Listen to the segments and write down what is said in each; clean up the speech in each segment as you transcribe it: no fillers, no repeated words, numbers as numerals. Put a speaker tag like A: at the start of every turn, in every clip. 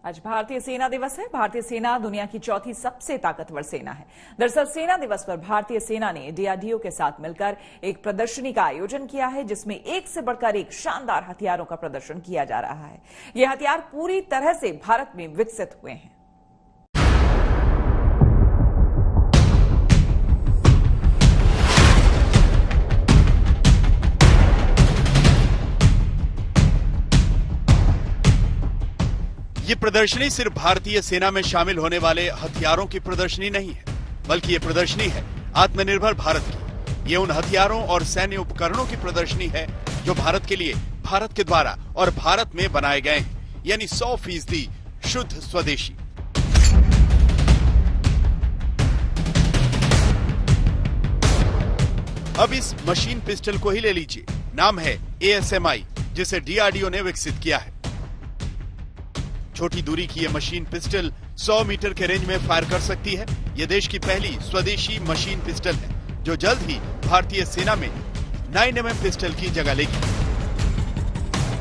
A: आज भारतीय सेना दिवस है। भारतीय सेना दुनिया की चौथी सबसे ताकतवर सेना है। दरअसल सेना दिवस पर भारतीय सेना ने डीआरडीओ के साथ मिलकर एक प्रदर्शनी का आयोजन किया है, जिसमें एक से बढ़कर एक शानदार हथियारों का प्रदर्शन किया जा रहा है। ये हथियार पूरी तरह से भारत में विकसित हुए हैं।
B: ये प्रदर्शनी सिर्फ भारतीय सेना में शामिल होने वाले हथियारों की प्रदर्शनी नहीं है, बल्कि ये प्रदर्शनी है आत्मनिर्भर भारत की। ये उन हथियारों और सैन्य उपकरणों की प्रदर्शनी है जो भारत के लिए, भारत के द्वारा और भारत में बनाए गए हैं, यानी 100% शुद्ध स्वदेशी। अब इस मशीन पिस्टल को ही ले लीजिए। नाम है ASMI, जिसे डीआरडीओ ने विकसित किया है। छोटी दूरी की ये मशीन पिस्टल 100 मीटर के रेंज में फायर कर सकती है। ये देश की पहली स्वदेशी मशीन पिस्टल है, जो जल्द ही भारतीय सेना में 9mm पिस्टल की जगह लेगी।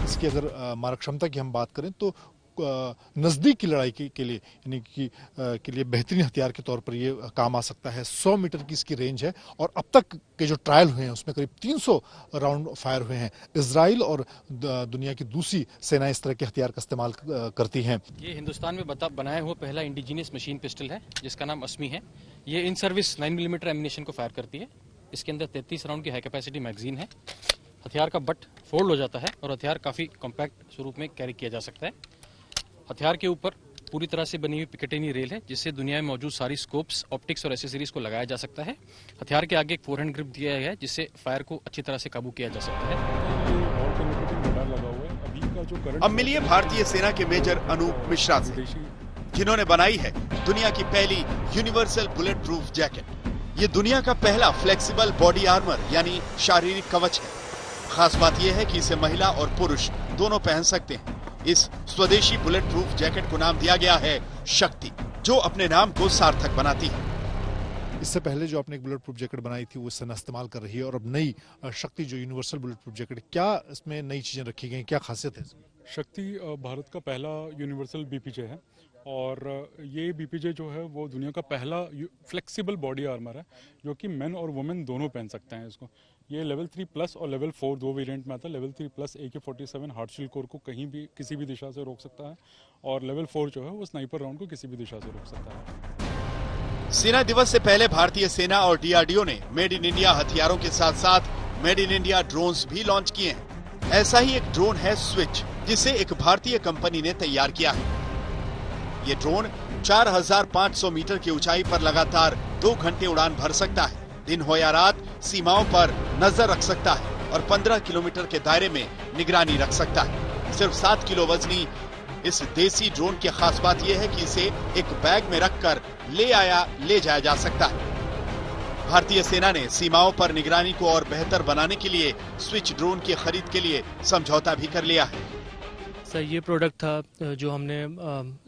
C: इसकी अगर मारक क्षमता की हम बात करें तो नजदीक की लड़ाई के लिए यानी कि के लिए बेहतरीन हथियार के तौर पर ये काम आ सकता है। 100 मीटर की इसकी रेंज है और अब तक के जो ट्रायल हुए हैं उसमें करीब 300 राउंड फायर हुए हैं। इजराइल और दुनिया की दूसरी सेना इस तरह के हथियार का इस्तेमाल करती हैं।
D: ये हिंदुस्तान में बनाया हुआ पहला इंडिजीनियस मशीन पिस्टल है, जिसका नाम अस्मी है। ये इन सर्विस 9mm एमिनेशन को फायर करती है। इसके अंदर 33 राउंड की हाई कैपेसिटी मैगजीन है। हथियार का बट फोल्ड हो जाता है और हथियार काफी कॉम्पैक्ट स्वरूप में कैरी किया जा सकता है। हथियार के ऊपर पूरी तरह से बनी हुई पिकेटिनी रेल है, जिससे दुनिया में मौजूद सारी स्कोप्स, ऑप्टिक्स और एसेसरीज को लगाया जा सकता है। हथियार के आगे एक फोरहैंड ग्रिप दिया गया है, जिससे फायर को अच्छी तरह से काबू किया जा सकता है।
B: अब मिलिए भारतीय सेना के मेजर अनूप मिश्रा से, जिन्होंने बनाई है दुनिया की पहली यूनिवर्सल बुलेट प्रूफ जैकेट। ये दुनिया का पहला फ्लेक्सिबल बॉडी आर्मर यानी शारीरिक कवच है। खास बात यह है कि इसे महिला और पुरुष दोनों पहन सकते हैं। इस स्वदेशी बुलेट प्रूफ जैकेट को नाम दिया गया है शक्ति, जो अपने नाम को सार्थक बनाती है।
C: इससे पहले जो आपने एक बुलेट प्रूफ जैकेट बनाई थी वो सेना इस्तेमाल कर रही है, और अब नई शक्ति जो यूनिवर्सल बुलेट प्रूफ जैकेट, क्या इसमें नई चीजें रखी गई, क्या खासियत है?
E: शक्ति भारत का पहला यूनिवर्सल बीपीजे है, और ये बीपीजे जो है वो दुनिया का पहला फ्लेक्सिबल बॉडी आर्मर है, जो कि मेन और वुमेन दोनों पहन सकते हैं इसको। ये लेवल 3+ और लेवल 4 दो वेरिएंट में आता है। लेवल 3+ AK-47 हार्डशील्ड कोर को कहीं भी किसी भी दिशा से रोक सकता है, और लेवल 4 जो है वो स्नाइपर राउंड को किसी भी दिशा से रोक सकता है।
B: सेना दिवस से पहले भारतीय सेना और डीआरडीओ ने मेड इन इंडिया हथियारों के साथ साथ मेड इन इंडिया ड्रोन्स भी लॉन्च किए हैं। ऐसा ही एक ड्रोन है स्विच, जिसे एक भारतीय कंपनी ने तैयार किया है। ये ड्रोन 4500 मीटर की ऊंचाई पर लगातार 2 घंटे उड़ान भर सकता है। दिन हो या रात सीमाओं पर नजर रख सकता है और 15 किलोमीटर के दायरे में निगरानी रख सकता है। सिर्फ 7 किलो वजनी इस देसी ड्रोन की खास बात यह है कि इसे एक बैग में रखकर ले जाया जा सकता है। भारतीय सेना ने सीमाओं पर निगरानी को और बेहतर बनाने के लिए स्विच ड्रोन की खरीद के लिए समझौता भी कर लिया है।
F: सर, ये प्रोडक्ट था जो हमने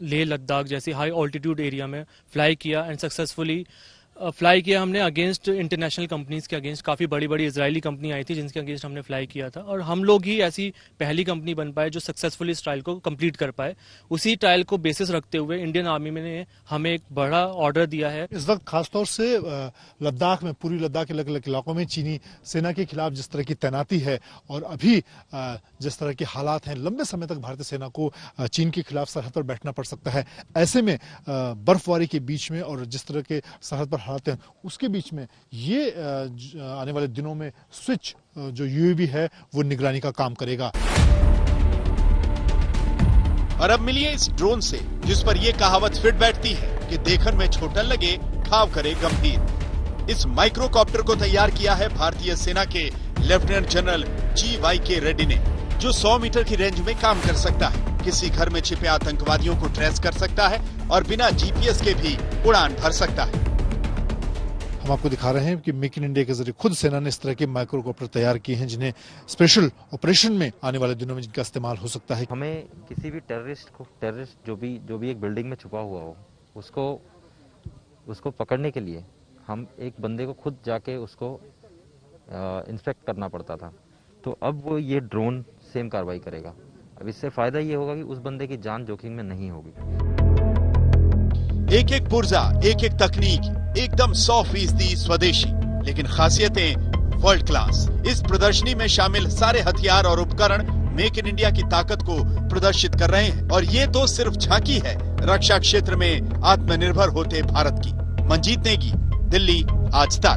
F: लेह लद्दाख जैसी हाई ऑल्टीट्यूड एरिया में फ्लाई किया एंड सक्सेसफुली फ्लाई किया हमने अगेंस्ट इंटरनेशनल कंपनीज के अगेंस्ट। काफ़ी बड़ी बड़ी इजरायली कंपनी आई थी जिनके अगेंस्ट हमने फ्लाई किया था, और हम लोग ही ऐसी पहली कंपनी बन पाए जो सक्सेसफुली इस ट्रायल को कंप्लीट कर पाए। उसी ट्रायल को बेसिस रखते हुए इंडियन आर्मी ने हमें एक बड़ा ऑर्डर दिया है।
C: इस वक्त खासतौर से लद्दाख में, पूरी लद्दाख के अलग अलग इलाकों में चीनी सेना के खिलाफ जिस तरह की तैनाती है, और अभी जिस तरह के हालात हैं, लंबे समय तक भारतीय सेना को चीन के खिलाफ सरहद पर बैठना पड़ सकता है। ऐसे में बर्फबारी के बीच में और जिस तरह के सरहद पर हालात हैं, उसके बीच में ये आने वाले दिनों में स्विच जो यूएवी है वो निगरानी का काम करेगा।
B: और अब मिलिए इस ड्रोन से, जिस पर यह कहावत फिट बैठती है कि देखन में छोटा लगे, घाव करे गंभीर। इस माइक्रोकॉप्टर को तैयार किया है भारतीय सेना के लेफ्टिनेंट जनरल GYK रेड्डी ने, जो 100 मीटर की रेंज में काम कर सकता है। किसी घर में छिपे आतंकवादियों को ट्रेस कर सकता है और बिना GPS के भी उड़ान भर सकता है।
C: हम आपको दिखा रहे हैं कि मेक इन इंडिया के जरिए खुद सेना ने इस तरह के माइक्रोकॉप्टर तैयार किए हैं, जिन्हें स्पेशल ऑपरेशन में आने वाले दिनों में जिनका इस्तेमाल हो सकता है।
G: हमें किसी भी टेररिस्ट जो भी एक बिल्डिंग में छुपा हुआ हो, उसको पकड़ने के लिए हम एक बंदे को खुद जाके उसको इंस्पेक्ट करना पड़ता था। तो अब वो ये ड्रोन सेम कार्रवाई करेगा। अब इससे फायदा ये होगा कि उस बंदे की जान जोखिम में नहीं होगी।
B: एक एक पुर्जा, एक एक तकनीक, एकदम 100% स्वदेशी, लेकिन खासियतें वर्ल्ड क्लास। इस प्रदर्शनी में शामिल सारे हथियार और उपकरण मेक इन इंडिया की ताकत को प्रदर्शित कर रहे हैं। और ये तो सिर्फ झांकी है रक्षा क्षेत्र में आत्मनिर्भर होते भारत की। मंजीत नेगी, दिल्ली, आज तक।